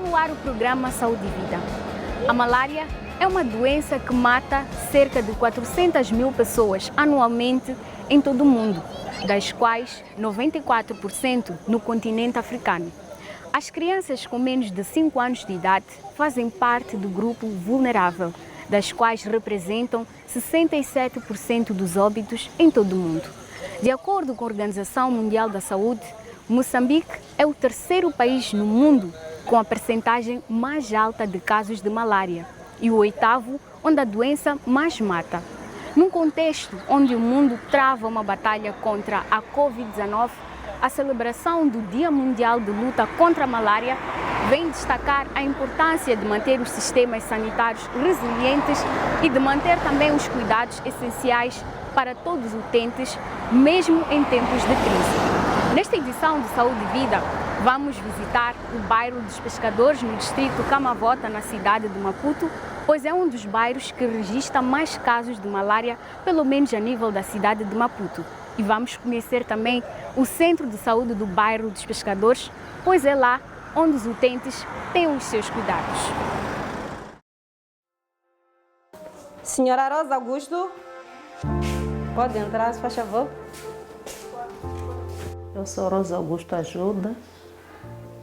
no ar o programa Saúde e Vida. A malária é uma doença que mata cerca de 400 mil pessoas anualmente em todo o mundo, das quais 94% no continente africano. As crianças com menos de 5 anos de idade fazem parte do grupo vulnerável, das quais representam 67% dos óbitos em todo o mundo. De acordo com a Organização Mundial da Saúde, Moçambique é o terceiro país no mundo com a percentagem mais alta de casos de malária e o oitavo onde a doença mais mata. Num contexto onde o mundo trava uma batalha contra a Covid-19, a celebração do Dia Mundial de Luta contra a Malária vem destacar a importância de manter os sistemas sanitários resilientes e de manter também os cuidados essenciais para todos os utentes, mesmo em tempos de crise. Nesta edição de Saúde e Vida, vamos visitar o bairro dos Pescadores, no distrito Camavota, na cidade de Maputo, pois é um dos bairros que registra mais casos de malária, pelo menos a nível da cidade de Maputo. E vamos conhecer também o centro de saúde do bairro dos Pescadores, pois é lá onde os utentes têm os seus cuidados. Senhora Rosa Augusto, pode entrar, se faz favor. Eu sou Rosa Augusto Ajuda,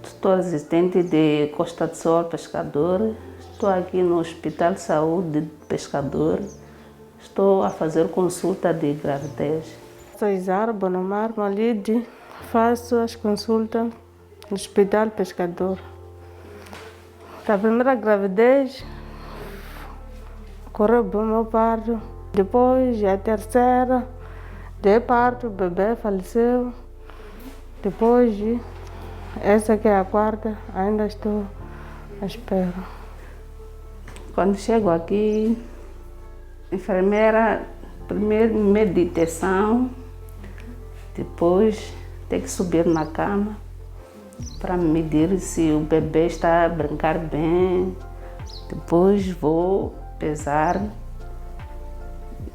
estou assistente de Costa do Sol Pescador, estou aqui no Hospital de Saúde de Pescador, estou a fazer consulta de gravidez. Sou Isara Bonomar Malide, faço as consultas no Hospital Pescador. A primeira gravidez correu bem o meu parto, depois a terceira, de parto, o bebê faleceu. Depois, essa que é a quarta, ainda estou à espera. Quando chego aqui, enfermeira, primeiro meditação, depois tem que subir na cama para medir se o bebê está a brincar bem. Depois vou pesar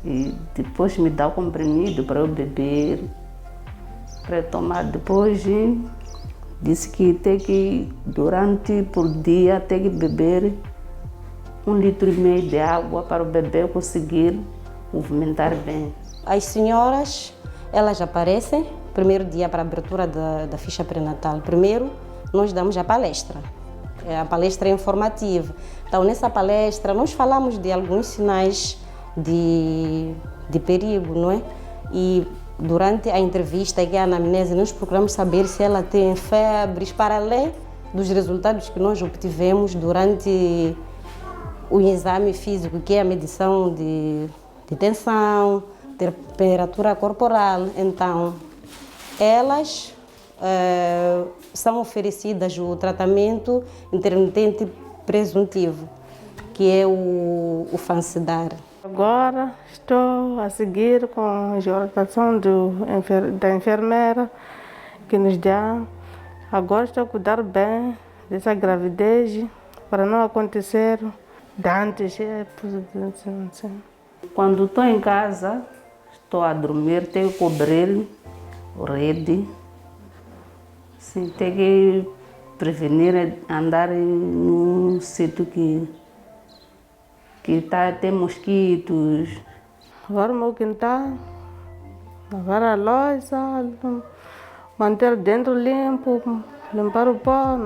e depois me dá o comprimido para eu beber. Para tomar depois, disse que tem que, por dia, tem que beber 1,5 litro de água para o bebê conseguir movimentar bem. As senhoras, elas aparecem, primeiro dia para a abertura da ficha pré-natal. Primeiro, nós damos a palestra. A palestra é informativa. Então, nessa palestra, nós falamos de alguns sinais de perigo, não é? E durante a entrevista, que é a anamnese, nós procuramos saber se ela tem febres, para além dos resultados que nós obtivemos durante o exame físico, que é a medição de tensão, temperatura corporal. Então, elas são oferecidas o tratamento intermitente presuntivo, que é o Fansidar. Agora estou a seguir com a orientação da enfermeira que nos dá. Agora estou a cuidar bem dessa gravidez para não acontecer de antes. Quando estou em casa, estou a dormir, tenho que cobrir o rede. Sim, tenho que prevenir andar num sítio que tem mosquitos. Agora o meu quintal, lavar a louça, manter dentro limpo, limpar o pó,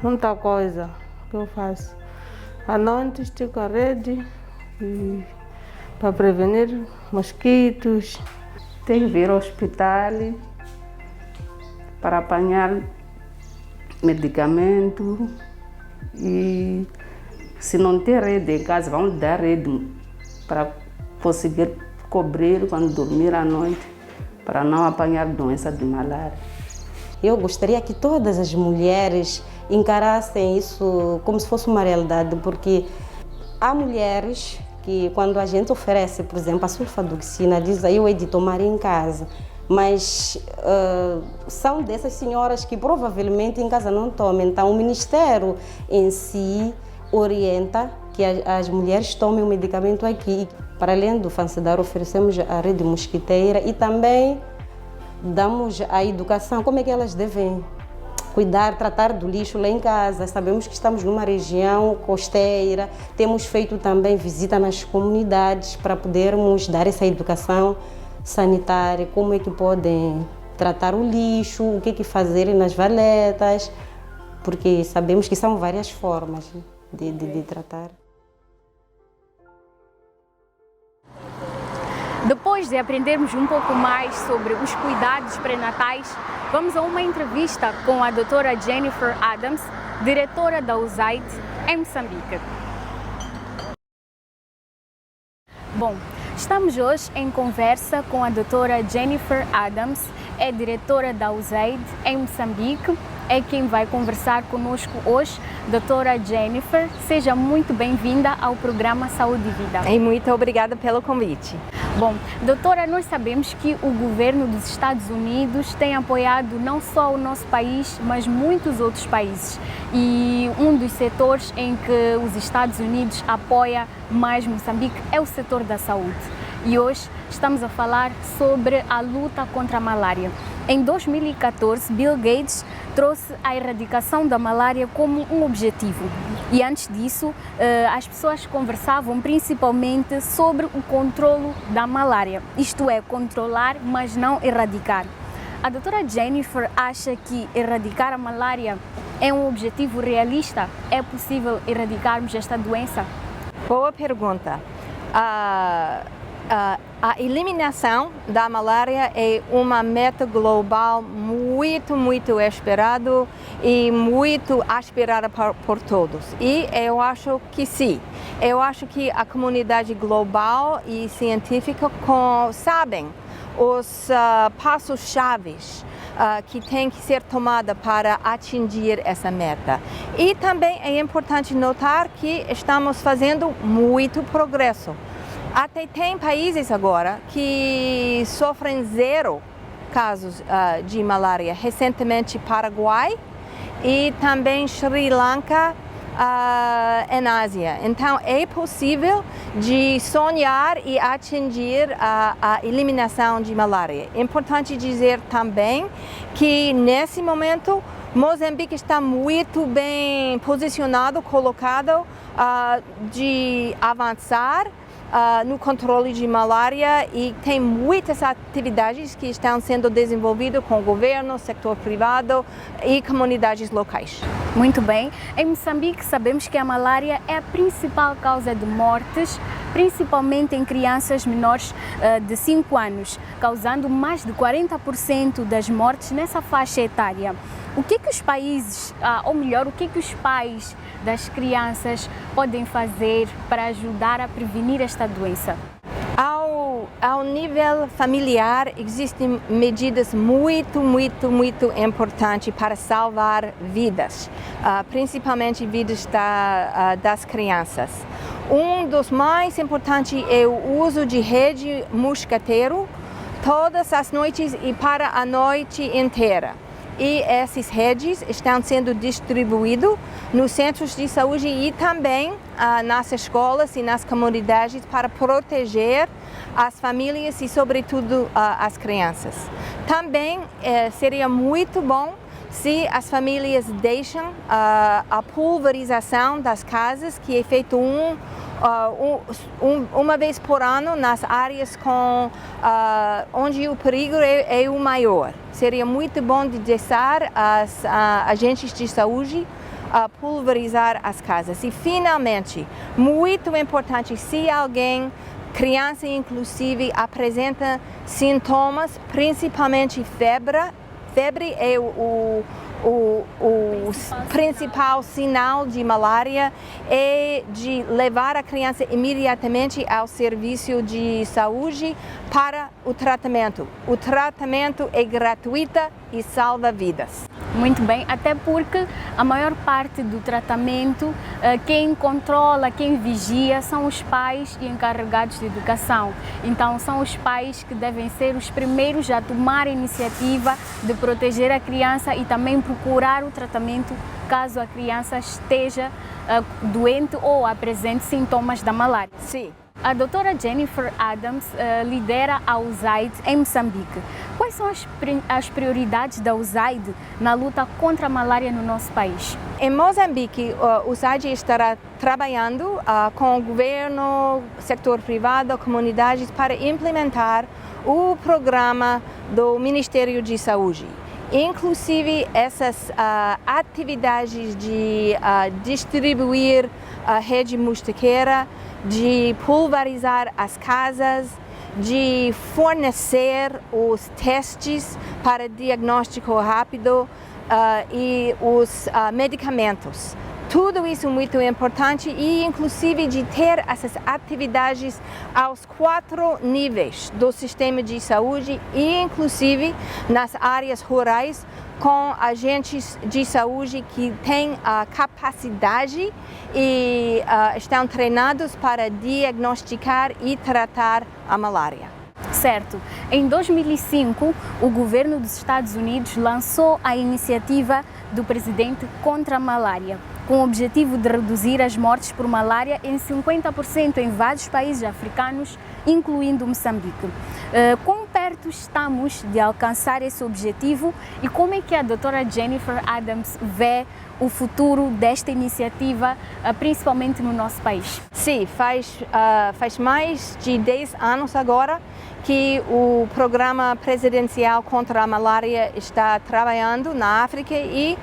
muita coisa que eu faço. À noite estico a rede para prevenir mosquitos. Tenho que vir ao hospital para apanhar medicamento e se não tem rede em casa, vamos dar rede para conseguir cobrir quando dormir à noite, para não apanhar doença de malária. Eu gostaria que todas as mulheres encarassem isso como se fosse uma realidade, porque há mulheres que, quando a gente oferece, por exemplo, a sulfadoxina, diz aí eu hei de tomar em casa, mas são dessas senhoras que provavelmente em casa não tomam. Então, o Ministério em si orienta que as mulheres tomem o medicamento aqui. Para além do Fansidar, oferecemos a rede mosquiteira e também damos a educação, como é que elas devem cuidar, tratar do lixo lá em casa. Sabemos que estamos numa região costeira, temos feito também visita nas comunidades para podermos dar essa educação sanitária, como é que podem tratar o lixo, o que fazer nas valetas, porque sabemos que são várias formas de tratar. Depois de aprendermos um pouco mais sobre os cuidados pré-natais, vamos a uma entrevista com a doutora Jennifer Adams, diretora da USAID em Moçambique. Bom, estamos hoje em conversa com a doutora Jennifer Adams, é diretora da USAID em Moçambique, é quem vai conversar conosco hoje. Doutora Jennifer, seja muito bem-vinda ao programa Saúde e Vida. E muito obrigada pelo convite. Bom, doutora, nós sabemos que o governo dos Estados Unidos tem apoiado não só o nosso país, mas muitos outros países. E um dos setores em que os Estados Unidos apoia mais Moçambique é o setor da saúde. E hoje estamos a falar sobre a luta contra a malária. Em 2014, Bill Gates trouxe a erradicação da malária como um objetivo. E antes disso, as pessoas conversavam principalmente sobre o controlo da malária, isto é, controlar, mas não erradicar. A doutora Jennifer acha que erradicar a malária é um objetivo realista? É possível erradicarmos esta doença? Boa pergunta. A eliminação da malária é uma meta global muito esperada e muito aspirada por todos. E eu acho que sim. Eu acho que a comunidade global e científica sabem os passos-chave que tem que ser tomada para atingir essa meta. E também é importante notar que estamos fazendo muito progresso. Até tem países agora que sofrem 0 casos de malária. Recentemente, Paraguai e também Sri Lanka em Ásia. Então, é possível de sonhar e atingir a eliminação de malária. É importante dizer também que, nesse momento, Moçambique está muito bem posicionado, colocado de avançar no controle de malária e tem muitas atividades que estão sendo desenvolvidas com o governo, setor privado e comunidades locais. Muito bem. Em Moçambique sabemos que a malária é a principal causa de mortes, principalmente em crianças menores de 5 anos, causando mais de 40% das mortes nessa faixa etária. O que os países, ou melhor, o que os pais das crianças podem fazer para ajudar a prevenir esta doença? Ao nível familiar, existem medidas muito importantes para salvar vidas, principalmente vidas das crianças. Um dos mais importantes é o uso de rede mosquiteiro todas as noites e para a noite inteira. E essas redes estão sendo distribuídas nos centros de saúde e também nas escolas e nas comunidades para proteger as famílias e, sobretudo, as crianças. Também seria muito bom se as famílias deixam a pulverização das casas, que é feito uma vez por ano nas áreas onde o perigo é o maior. Seria muito bom de deixar as agentes de saúde pulverizar as casas. E, finalmente, muito importante, se alguém, criança inclusive, apresenta sintomas, principalmente febre é o principal sinal de malária, é de levar a criança imediatamente ao serviço de saúde para o tratamento. O tratamento é gratuito e salva vidas. Muito bem, até porque a maior parte do tratamento, quem controla, quem vigia são os pais e encarregados de educação. Então são os pais que devem ser os primeiros a tomar a iniciativa de proteger a criança e também procurar o tratamento caso a criança esteja doente ou apresente sintomas da malária. Sim. A doutora Jennifer Adams lidera a USAID em Moçambique. Quais são as prioridades da USAID na luta contra a malária no nosso país? Em Moçambique, o USAID estará trabalhando com o governo, setor privado, comunidades para implementar o programa do Ministério de Saúde. Inclusive essas atividades de distribuir a rede mosquiteira, de pulverizar as casas, de fornecer os testes para diagnóstico rápido e os medicamentos. Tudo isso é muito importante e inclusive de ter essas atividades aos 4 níveis do sistema de saúde e inclusive nas áreas rurais com agentes de saúde que têm a capacidade e estão treinados para diagnosticar e tratar a malária. Certo. Em 2005, o governo dos Estados Unidos lançou a iniciativa do presidente contra a malária, com o objetivo de reduzir as mortes por malária em 50% em vários países africanos, incluindo Moçambique. Quão perto estamos de alcançar esse objetivo e como é que a doutora Jennifer Adams vê o futuro desta iniciativa, principalmente no nosso país? Sim, faz mais de 10 anos agora que o programa presidencial contra a malária está trabalhando na África e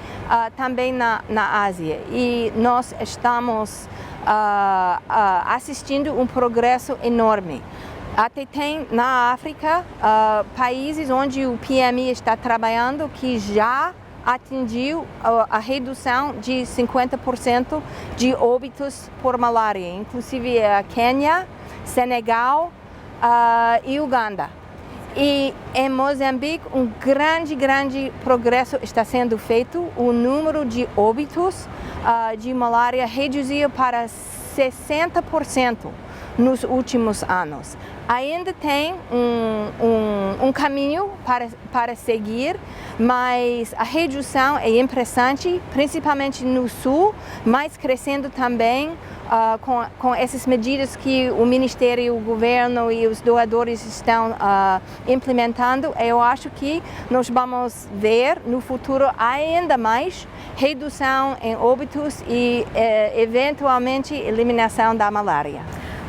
também na Ásia. E nós estamos assistindo um progresso enorme. Até tem na África países onde o PMI está trabalhando que já atingiu a redução de 50% de óbitos por malária, inclusive a Quênia, Senegal e Uganda. E em Moçambique um grande progresso está sendo feito. O número de óbitos de malária reduziu para 60% nos últimos anos. Ainda tem um caminho para seguir, mas a redução é impressionante, principalmente no sul, mas crescendo também com essas medidas que o Ministério, o governo e os doadores estão implementando. Eu acho que nós vamos ver no futuro ainda mais redução em óbitos e eventualmente eliminação da malária.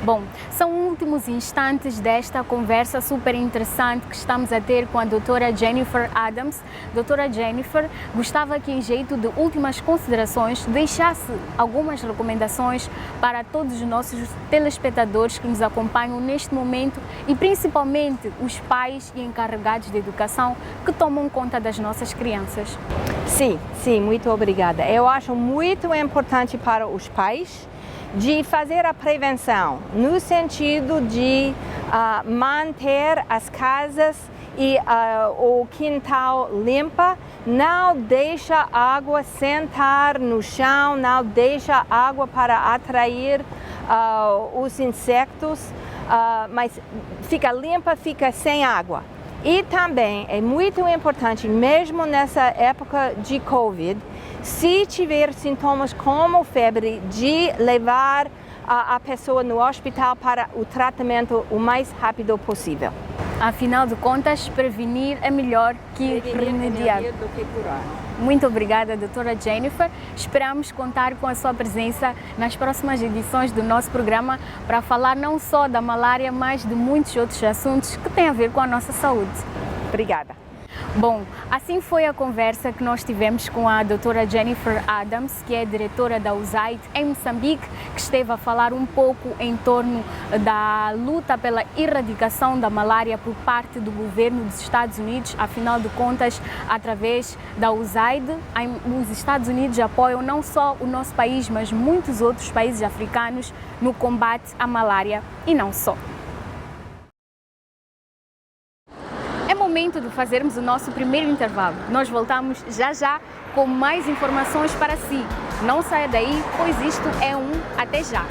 Bom, são últimos instantes desta conversa super interessante que estamos a ter com a doutora Jennifer Adams. Doutora Jennifer, gostava que em jeito de últimas considerações deixasse algumas recomendações para todos os nossos telespectadores que nos acompanham neste momento e principalmente os pais e encarregados de educação que tomam conta das nossas crianças. Sim, muito obrigada. Eu acho muito importante para os pais de fazer a prevenção, no sentido de manter as casas e o quintal limpa, não deixa água sentar no chão, não deixa água para atrair os insectos, mas fica limpa, fica sem água. E também é muito importante, mesmo nessa época de Covid, se tiver sintomas como febre, de levar a pessoa no hospital para o tratamento o mais rápido possível. Afinal de contas, prevenir é melhor que remediar. Do que curar. Muito obrigada, doutora Jennifer. Esperamos contar com a sua presença nas próximas edições do nosso programa para falar não só da malária, mas de muitos outros assuntos que têm a ver com a nossa saúde. Obrigada. Bom, assim foi a conversa que nós tivemos com a doutora Jennifer Adams, que é diretora da USAID em Moçambique, que esteve a falar um pouco em torno da luta pela erradicação da malária por parte do governo dos Estados Unidos. Afinal de contas, através da USAID, os Estados Unidos apoiam não só o nosso país, mas muitos outros países africanos no combate à malária e não só. É momento de fazermos o nosso primeiro intervalo. Nós voltamos já com mais informações para si. Não saia daí, pois isto é um Até Já.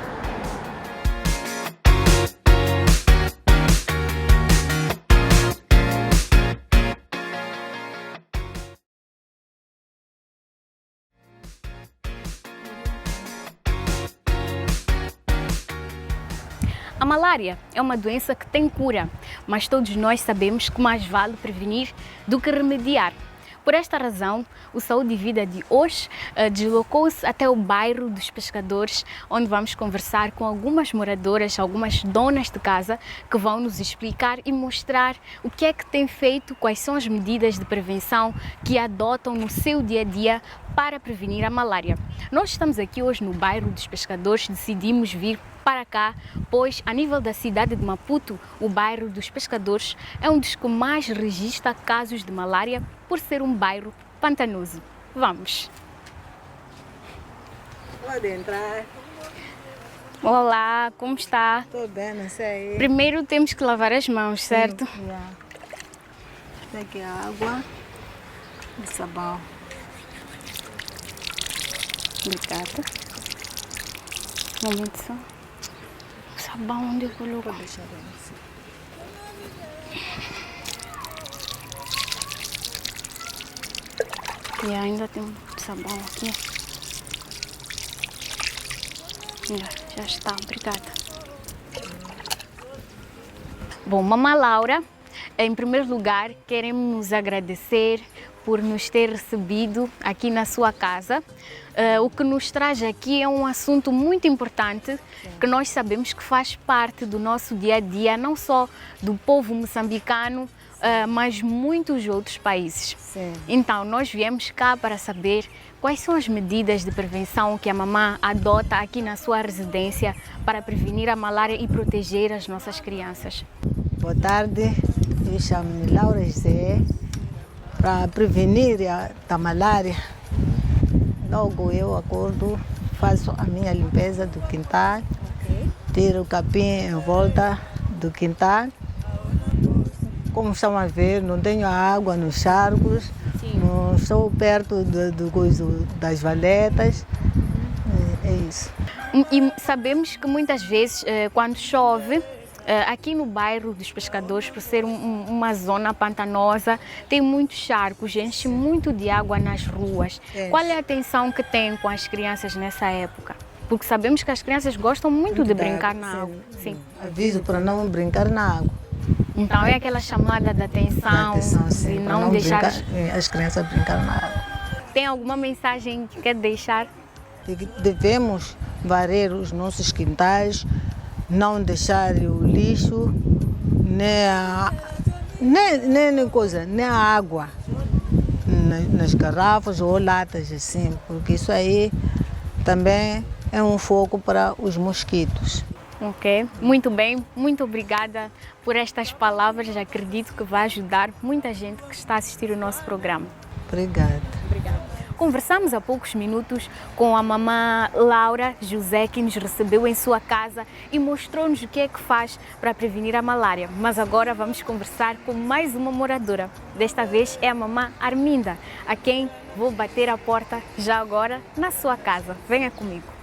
A malária é uma doença que tem cura, mas todos nós sabemos que mais vale prevenir do que remediar. Por esta razão, o Saúde e Vida de hoje deslocou-se até o bairro dos Pescadores, onde vamos conversar com algumas moradoras, algumas donas de casa, que vão nos explicar e mostrar o que é que têm feito, quais são as medidas de prevenção que adotam no seu dia a dia para prevenir a malária. Nós estamos aqui hoje no bairro dos Pescadores, decidimos vir para cá, pois a nível da cidade de Maputo, o bairro dos Pescadores é um dos que mais registra casos de malária por ser um bairro pantanoso. Vamos! Pode entrar. Olá, como está? Estou bem, não sei. Primeiro temos que lavar as mãos, certo? Pegue a água e sabão. Obrigada. Um momento só. O sabão onde eu coloco? Pode deixar assim. E ainda tem sabão aqui. Já está, obrigada. Bom, Mamã Laura, em primeiro lugar, queremos agradecer por nos ter recebido aqui na sua casa. O que nos traz aqui é um assunto muito importante, que nós sabemos que faz parte do nosso dia a dia, não só do povo moçambicano, mas muitos outros países. Sim. Então, nós viemos cá para saber quais são as medidas de prevenção que a mamã adota aqui na sua residência para prevenir a malária e proteger as nossas crianças. Boa tarde, eu chamo-me Laura José. Para prevenir a malária, logo eu acordo, faço a minha limpeza do quintal, tiro o capim em volta do quintal. Como estão a ver, não tenho água nos charcos, não estou perto das valetas, é isso. E sabemos que muitas vezes, quando chove, aqui no bairro dos Pescadores, por ser uma zona pantanosa, tem muitos charcos, enche muito de água nas ruas. Qual é a atenção que tem com as crianças nessa época? Porque sabemos que as crianças gostam muito de brincar na água. Sim. Aviso para não brincar na água. Então é aquela chamada de atenção, sim, de para não deixar as crianças brincar na água. Tem alguma mensagem que quer deixar? Devemos varrer os nossos quintais, não deixar o lixo, nem a água nas garrafas ou latas assim, porque isso aí também é um foco para os mosquitos. Ok, muito bem, muito obrigada por estas palavras, acredito que vai ajudar muita gente que está a assistir o nosso programa. Obrigada. Conversamos há poucos minutos com a mamã Laura José, que nos recebeu em sua casa e mostrou-nos o que é que faz para prevenir a malária. Mas agora vamos conversar com mais uma moradora. Desta vez é a mamã Arminda, a quem vou bater a porta já agora na sua casa. Venha comigo.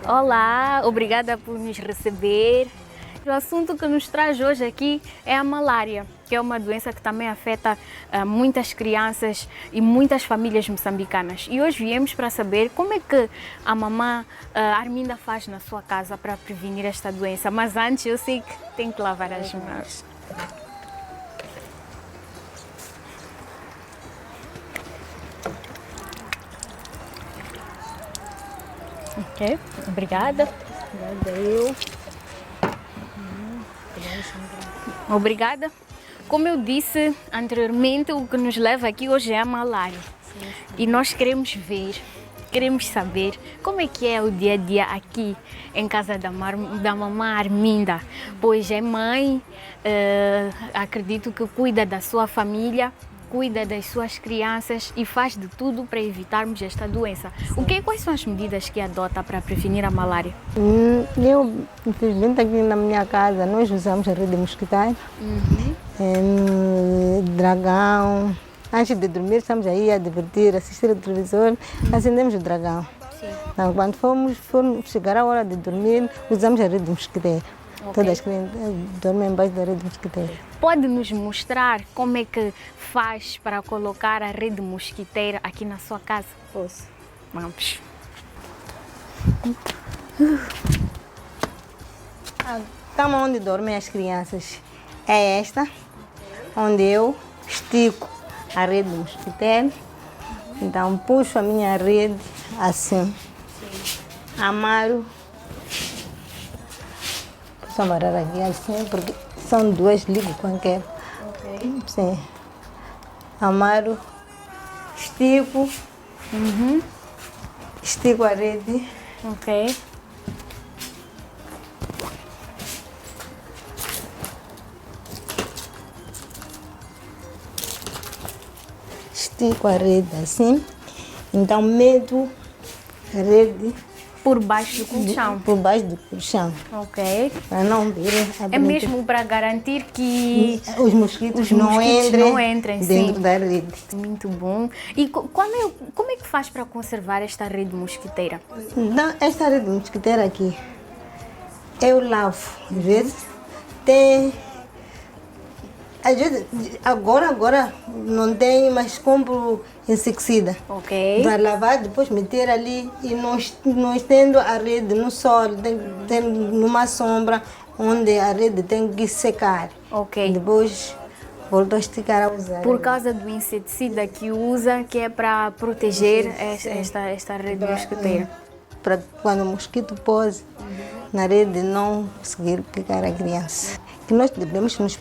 Olá, obrigada por nos receber. O assunto que nos traz hoje aqui é a malária, que é uma doença que também afeta muitas crianças e muitas famílias moçambicanas. E hoje viemos para saber como é que a mamã Arminda faz na sua casa para prevenir esta doença. Mas antes eu sei que tem que lavar as mãos. Ok, obrigada. Obrigada. Como eu disse anteriormente, o que nos leva aqui hoje é a malária. E nós queremos ver, queremos saber como é que é o dia a dia aqui em casa da mamã Arminda, pois é mãe, acredito que cuida da sua família, cuida das suas crianças e faz de tudo para evitarmos esta doença. Quais são as medidas que adota para prevenir a malária? Eu, infelizmente, aqui na minha casa, nós usamos a rede mosquitária, dragão. Antes de dormir, estamos aí a divertir, assistir o televisor, acendemos o dragão. Então, quando formos chegar a hora de dormir, usamos a rede mosquiteira. Okay. Todas as crianças dormem embaixo da rede mosquiteira. Pode nos mostrar como é que faz para colocar a rede mosquiteira aqui na sua casa? Posso. Vamos. A cama onde dormem as crianças é esta, onde eu estico a rede mosquiteira. Então puxo a minha rede assim, amarro. Posso amarrar aqui assim, porque são duas, ligo qualquer. Okay. Sim. Amarro, estico, estico a rede. Ok. Estico a rede assim, então meto a rede por baixo do colchão. Por baixo do colchão. Ok. Para não vir. É mesmo para garantir que os mosquitos não entrem dentro da rede. Muito bom. E como é que faz para conservar esta rede mosquiteira? Então, esta rede mosquiteira aqui, eu lavo. Às vezes tem. Às vezes, agora não tem, mas compro inseticida. Ok. Para lavar, depois meter ali e não estendo a rede no sol, tem numa sombra onde a rede tem que secar. Ok. Depois volto a esticar a usar. Por causa do inseticida que usa, que é para proteger esta rede mosquiteira. Para quando o mosquito pose na rede não conseguir picar a criança. Que nós devemos nos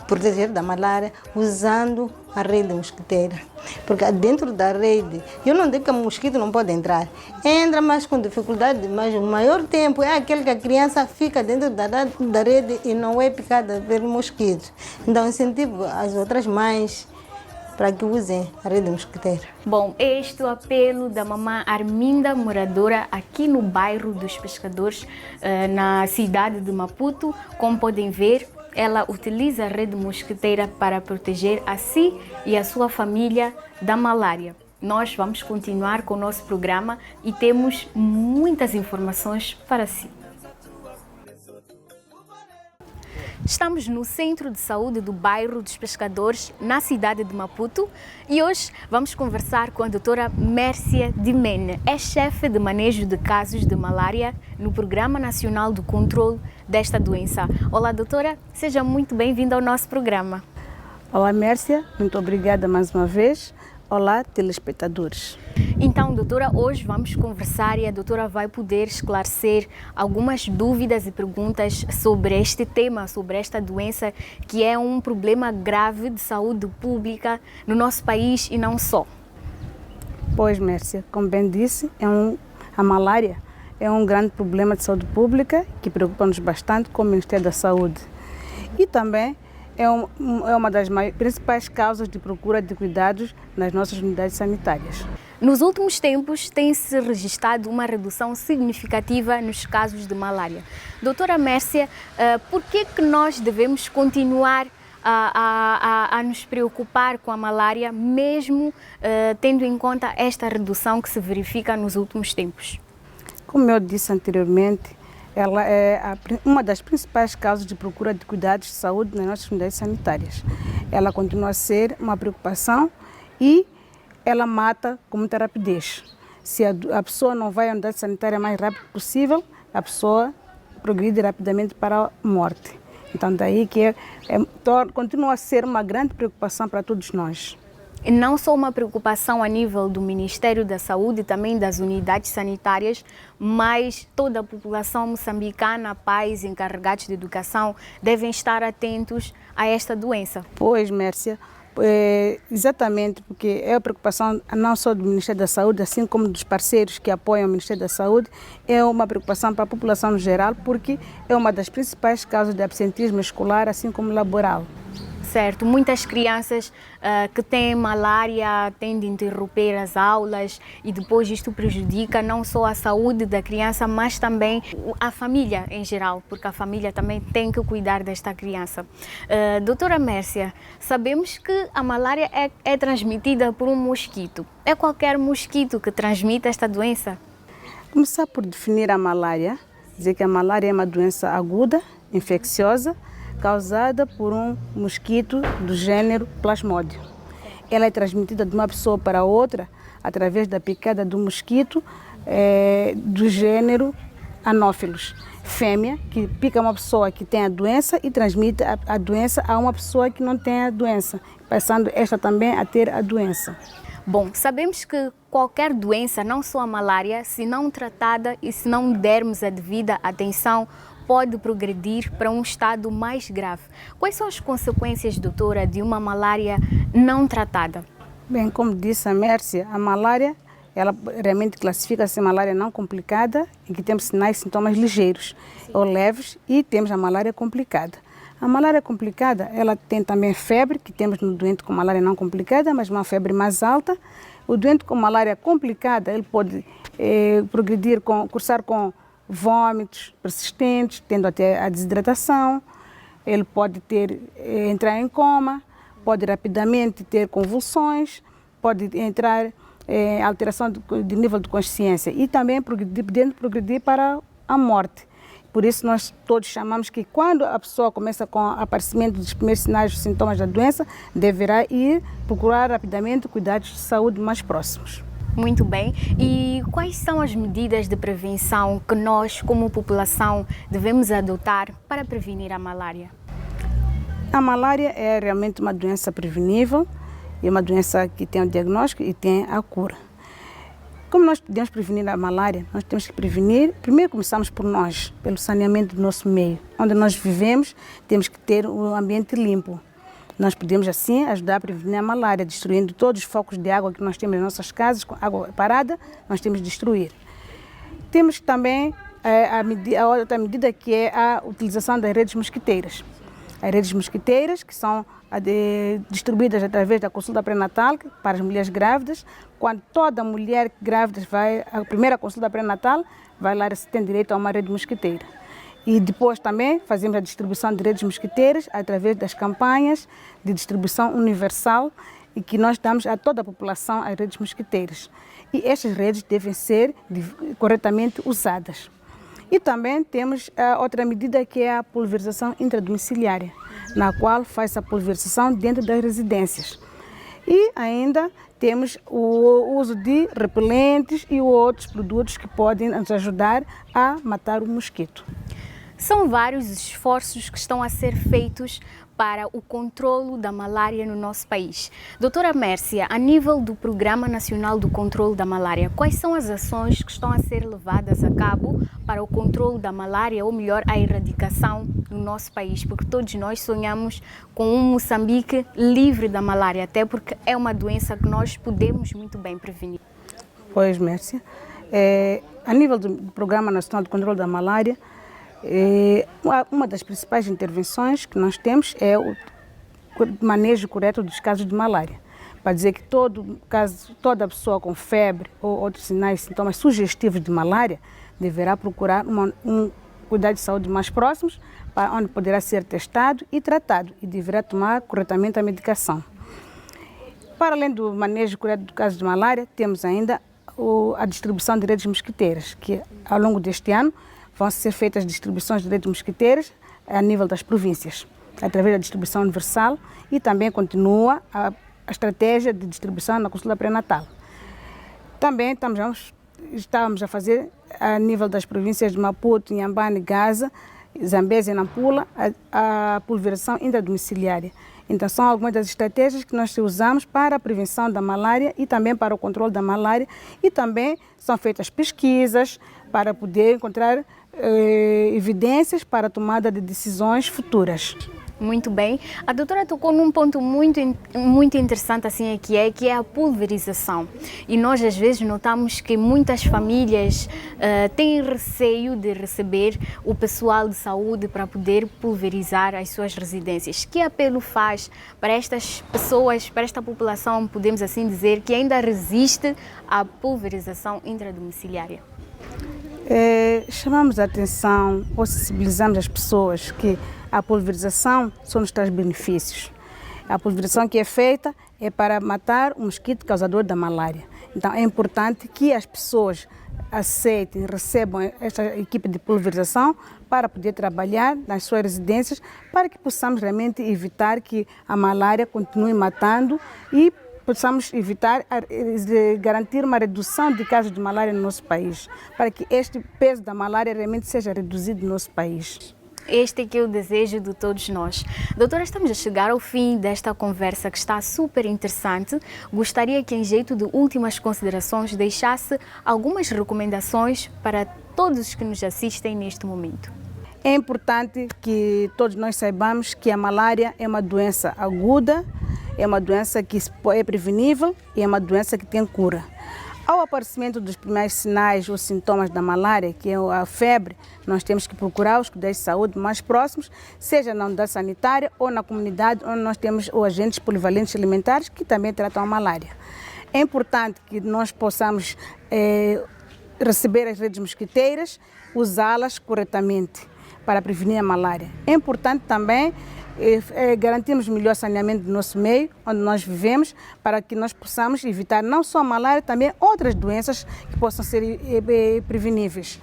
proteger da malária usando a rede mosquiteira. Porque dentro da rede, eu não digo que o mosquito não pode entrar. Entra, mas com dificuldade, mas o maior tempo é aquele que a criança fica dentro da rede e não é picada pelo mosquito. Então, incentivo as outras mães para que usem a rede mosquiteira. Bom, este é o apelo da mamã Arminda, moradora aqui no bairro dos Pescadores, na cidade de Maputo. Como podem ver, ela utiliza a rede mosquiteira para proteger a si e a sua família da malária. Nós vamos continuar com o nosso programa e temos muitas informações para si. Estamos no Centro de Saúde do bairro dos Pescadores, na cidade de Maputo, e hoje vamos conversar com a doutora Mércia Dimene, é chefe de manejo de casos de malária no Programa Nacional do Controlo desta doença. Olá, doutora, seja muito bem-vinda ao nosso programa. Olá, Mércia, muito obrigada mais uma vez. Olá, telespectadores. Então, doutora, hoje vamos conversar e a doutora vai poder esclarecer algumas dúvidas e perguntas sobre este tema, sobre esta doença, que é um problema grave de saúde pública no nosso país e não só. Pois, Mércia, como bem disse, a malária é um grande problema de saúde pública que preocupa-nos bastante com o Ministério da Saúde. E também é uma das principais causas de procura de cuidados nas nossas unidades sanitárias. Nos últimos tempos, tem-se registrado uma redução significativa nos casos de malária. Doutora Mércia, por que nós devemos continuar a nos preocupar com a malária, mesmo tendo em conta esta redução que se verifica nos últimos tempos? Como eu disse anteriormente, ela é uma das principais causas de procura de cuidados de saúde nas nossas unidades sanitárias. Ela continua a ser uma preocupação e ela mata com muita rapidez. Se a pessoa não vai à unidade sanitária o mais rápido possível, a pessoa progride rapidamente para a morte. Então, daí que continua a ser uma grande preocupação para todos nós. E não só uma preocupação a nível do Ministério da Saúde, também das unidades sanitárias, mas toda a população moçambicana, pais, encarregados de educação, devem estar atentos a esta doença. Pois, Mércia, exatamente, porque é a preocupação não só do Ministério da Saúde, assim como dos parceiros que apoiam o Ministério da Saúde, é uma preocupação para a população no geral, porque é uma das principais causas de absentismo escolar, assim como laboral. Certo, muitas crianças que têm malária tendem a interromper as aulas e depois isto prejudica não só a saúde da criança, mas também a família em geral, porque a família também tem que cuidar desta criança. Doutora Mércia, sabemos que a malária é transmitida por um mosquito. É qualquer mosquito que transmite esta doença? Começar por definir a malária, dizer que a malária é uma doença aguda, infecciosa causada por um mosquito do gênero Plasmodium. Ela é transmitida de uma pessoa para outra através da picada do mosquito do gênero Anopheles, fêmea, que pica uma pessoa que tem a doença e transmite a doença a uma pessoa que não tem a doença, passando esta também a ter a doença. Bom, sabemos que qualquer doença, não só a malária, se não tratada e se não dermos a devida atenção, pode progredir para um estado mais grave. Quais são as consequências, doutora, de uma malária não tratada? Bem, como disse a Mércia, a malária, ela realmente classifica-se em malária não complicada, em que temos sinais e sintomas ligeiros ou leves, e temos a malária complicada. A malária complicada, ela tem também febre, que temos no doente com malária não complicada, mas uma febre mais alta. O doente com malária complicada, ele pode cursar com vômitos persistentes, tendo até a desidratação. Ele pode entrar em coma, pode rapidamente ter convulsões, pode entrar em alteração de nível de consciência e também podendo progredir para a morte. Por isso, nós todos chamamos que quando a pessoa começa com o aparecimento dos primeiros sinais e sintomas da doença, deverá ir procurar rapidamente cuidados de saúde mais próximos. Muito bem. E quais são as medidas de prevenção que nós, como população, devemos adotar para prevenir a malária? A malária é realmente uma doença prevenível, é uma doença que tem o diagnóstico e tem a cura. Como nós podemos prevenir a malária? Nós temos que prevenir, primeiro começamos por nós, pelo saneamento do nosso meio. Onde nós vivemos, temos que ter um ambiente limpo. Nós podemos assim ajudar a prevenir a malária, destruindo todos os focos de água que nós temos nas nossas casas, com água parada, nós temos que destruir. Temos também a outra medida, que é a utilização das redes mosquiteiras. As redes mosquiteiras, que são distribuídas através da consulta pré-natal para as mulheres grávidas. Quando toda mulher grávida vai à primeira consulta pré-natal, vai lá, tem direito a uma rede mosquiteira. E depois também fazemos a distribuição de redes mosquiteiras através das campanhas de distribuição universal, e que nós damos a toda a população as redes mosquiteiras. E estas redes devem ser corretamente usadas. E também temos outra medida, que é a pulverização intradomiciliária, na qual faz a pulverização dentro das residências. E ainda temos o uso de repelentes e outros produtos que podem nos ajudar a matar o mosquito. São vários os esforços que estão a ser feitos para o controlo da malária no nosso país. Doutora Mércia, a nível do Programa Nacional do Controlo da Malária, quais são as ações que estão a ser levadas a cabo para o controlo da malária, ou melhor, a erradicação no nosso país? Porque todos nós sonhamos com um Moçambique livre da malária, até porque é uma doença que nós podemos muito bem prevenir. Pois, Mércia, a nível do Programa Nacional do Controlo da Malária, uma das principais intervenções que nós temos é o manejo correto dos casos de malária. Para dizer que toda pessoa com febre ou outros sinais e sintomas sugestivos de malária deverá procurar um cuidado de saúde mais próximos, para onde poderá ser testado e tratado, e deverá tomar corretamente a medicação. Para além do manejo correto do caso de malária, temos ainda a distribuição de redes mosquiteiras, que ao longo deste ano vão ser feitas distribuições de redes mosquiteiras a nível das províncias, através da distribuição universal, e também continua a estratégia de distribuição na consulta pré-natal. Também estamos a fazer a nível das províncias de Maputo, Inhambane, Gaza, Zambésia e Nampula a pulverização intradomiciliária. Então, são algumas das estratégias que nós usamos para a prevenção da malária e também para o controle da malária, e também são feitas pesquisas para poder encontrar evidências para a tomada de decisões futuras. Muito bem. A doutora tocou num ponto muito interessante, assim, que é a pulverização. E nós, às vezes, notamos que muitas famílias têm receio de receber o pessoal de saúde para poder pulverizar as suas residências. Que apelo faz para estas pessoas, para esta população, podemos assim dizer, que ainda resiste à pulverização intradomiciliária? Chamamos a atenção ou sensibilizamos as pessoas que a pulverização só nos traz benefícios. A pulverização que é feita é para matar o mosquito causador da malária. Então é importante que as pessoas aceitem, recebam esta equipe de pulverização para poder trabalhar nas suas residências, para que possamos realmente evitar que a malária continue matando e possamos evitar, garantir uma redução de casos de malária no nosso país, para que este peso da malária realmente seja reduzido no nosso país. Este é que é o desejo de todos nós. Doutora, estamos a chegar ao fim desta conversa que está super interessante. Gostaria que, em jeito de últimas considerações, deixasse algumas recomendações para todos os que nos assistem neste momento. É importante que todos nós saibamos que a malária é uma doença aguda, é uma doença que é prevenível e é uma doença que tem cura. Ao aparecimento dos primeiros sinais ou sintomas da malária, que é a febre, nós temos que procurar os cuidados de saúde mais próximos, seja na unidade sanitária ou na comunidade onde nós temos os agentes polivalentes alimentares que também tratam a malária. É importante que nós possamos receber as redes mosquiteiras, usá-las corretamente para prevenir a malária. É importante também garantirmos melhor saneamento do nosso meio, onde nós vivemos, para que nós possamos evitar não só a malária, também outras doenças que possam ser preveníveis.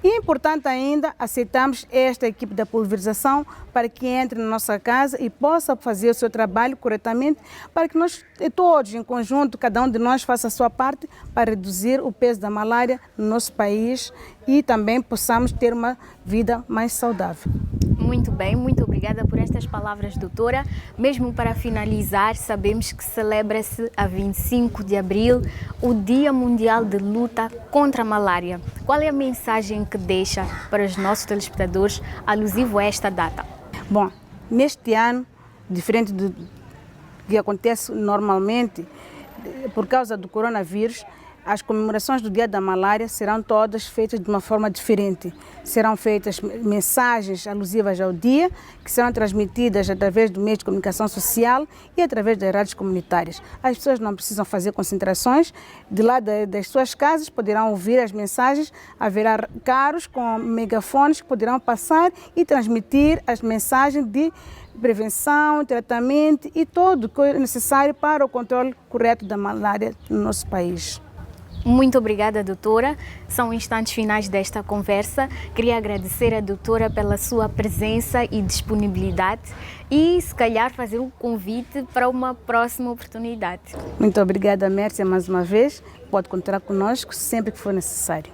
E é importante ainda aceitarmos esta equipe da pulverização para que entre na nossa casa e possa fazer o seu trabalho corretamente, para que nós todos, em conjunto, cada um de nós faça a sua parte para reduzir o peso da malária no nosso país e também possamos ter uma vida mais saudável. Muito bem, muito obrigada por estas palavras, doutora. Mesmo para finalizar, sabemos que celebra-se a 25 de abril o Dia Mundial de Luta contra a Malária. Qual é a mensagem que deixa para os nossos telespectadores alusivo a esta data? Bom, neste ano, diferente do que acontece normalmente, por causa do coronavírus, as comemorações do Dia da Malária serão todas feitas de uma forma diferente. Serão feitas mensagens alusivas ao dia, que serão transmitidas através do meio de comunicação social e através das rádios comunitárias. As pessoas não precisam fazer concentrações. De lá das suas casas poderão ouvir as mensagens. Haverá carros com megafones que poderão passar e transmitir as mensagens de prevenção, tratamento e tudo o que é necessário para o controle correto da malária no nosso país. Muito obrigada, doutora. São instantes finais desta conversa. Queria agradecer à doutora pela sua presença e disponibilidade e, se calhar, fazer um convite para uma próxima oportunidade. Muito obrigada, Mércia, mais uma vez. Pode contar conosco sempre que for necessário.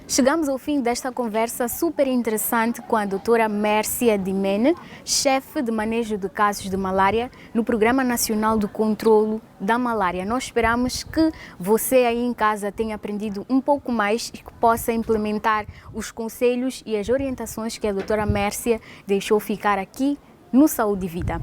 Chegamos ao fim desta conversa super interessante com a doutora Mércia Dimene, chefe de manejo de casos de malária no Programa Nacional do Controlo da Malária. Nós esperamos que você aí em casa tenha aprendido um pouco mais e que possa implementar os conselhos e as orientações que a doutora Mércia deixou ficar aqui no Saúde e Vida.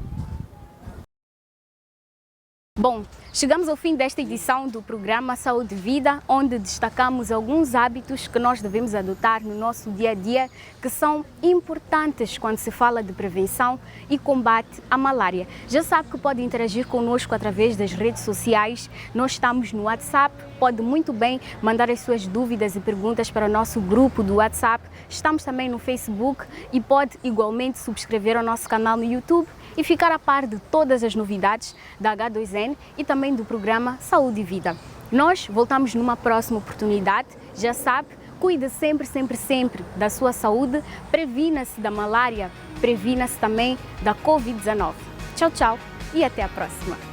Bom, chegamos ao fim desta edição do programa Saúde e Vida, onde destacamos alguns hábitos que nós devemos adotar no nosso dia a dia, que são importantes quando se fala de prevenção e combate à malária. Já sabe que pode interagir conosco através das redes sociais. Nós estamos no WhatsApp, pode muito bem mandar as suas dúvidas e perguntas para o nosso grupo do WhatsApp. Estamos também no Facebook e pode igualmente subscrever ao nosso canal no YouTube e ficar a par de todas as novidades da H2N e também do programa Saúde e Vida. Nós voltamos numa próxima oportunidade. Já sabe, cuide sempre, sempre, sempre da sua saúde, previna-se da malária, previna-se também da Covid-19. Tchau, tchau e até a próxima.